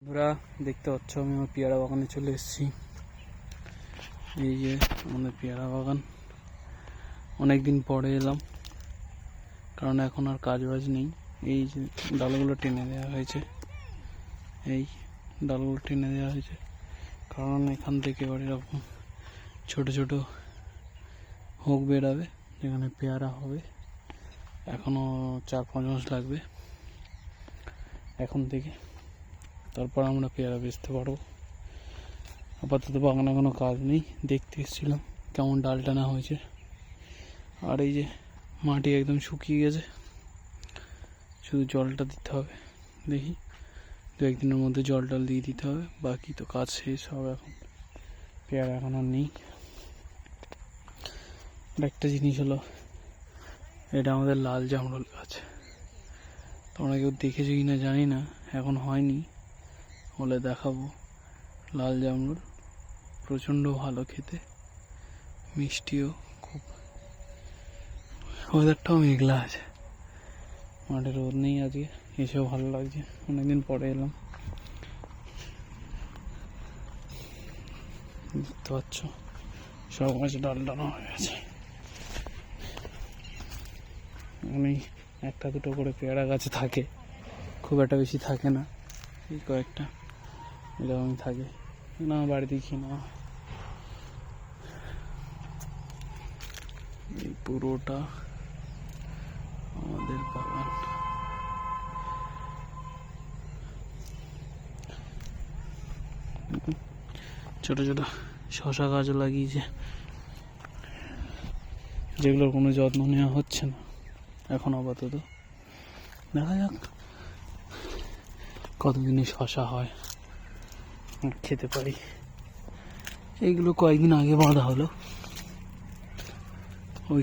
বন্ধুরা দেখতে পাচ্ছ আমি আমার পেয়ারা বাগানে চলে এসেছি। এই যে আমাদের পেয়ারা বাগান, অনেক দিন পরে এলাম কারণ এখন আর কাজ বাজ নেই। এই যে ডালগুলো টেনে দেওয়া হয়েছে, এই ডালগুলো টেনে দেওয়া হয়েছে কারণ এখান থেকে এবার এরকম ছোট ছোট হোক বেরাবে যেখানে পেয়ারা হবে। এখনো 4-5 মাস লাগবে এখন থেকে, তারপর আমরা পেয়ারা বেচতে পারবো। আপাতত বাগানে কোনো কাজ নেই, দেখতে এসেছিলাম কেমন ডাল টানা হয়েছে। আর এই যে মাটি একদম শুকিয়ে গেছে, শুধু জলটা দিতে হবে। দেখি 2-1 দিনের মধ্যে জল টল দিয়ে দিতে হবে, বাকি তো কাজ শেষ হবে। এখন পেয়ারা এখন আর নেই। আর একটা জিনিস হলো, এটা আমাদের লাল জামরুল গাছ। তোমরা কেউ দেখেছো কি না জানি না, এখন হয়নি, হলে দেখাবো। লাল জামরুল প্রচণ্ড ভালো খেতে, মিষ্টিও খুব। ওয়েদারটাও মেঘলা আছে, মাঠে রোদ নেই আজকে, এসেও ভালো লাগছে, অনেকদিন পরে এলাম। দেখতে পাচ্ছ সব গাছ ডাল ডানা হয়ে গেছে। আমি 1-2 করে পেয়ারা গাছে থাকে, খুব একটা বেশি থাকে না, এই কয়েকটা এরকমই থাকে না। বাড়িতে খেয়ে নেওয়া হয়। এই পুরোটা আমাদের বাগান। ছোট ছোট শশা গাছও লাগিয়েছে, যেগুলোর কোনো যত্ন নেওয়া হচ্ছে না এখন আপাতত। দেখা যাক কতদিনে শশা হয়, খেতে পারি। এইগুলো কয়েকদিন আগে বাঁধা হলো, ওই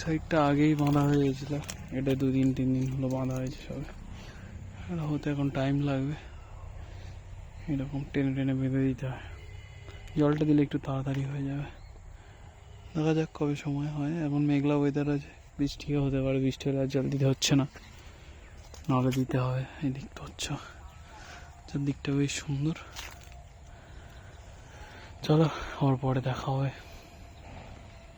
সাইডটা আগেই বাঁধা হয়ে গেছিল। এটা 2-3 দিন হলো বাঁধা হয়েছে সবে, আর হতে এখন টাইম লাগবে। এরকম টেনে টেনে বেঁধে দিতে হয়, জলটা দিলে একটু তাড়াতাড়ি হয়ে যাবে। দেখা যাক কবে সময় হয়। এখন মেঘলা ওয়েদার আছে, বৃষ্টিও হতে পারে, বৃষ্টি হলে আর জল দিতে হচ্ছে না, নাহলে দিতে হবে। এই দেখতে পাচ্ছ চারদিকটা বেশ সুন্দর। চলো আবার পরে দেখা হবে।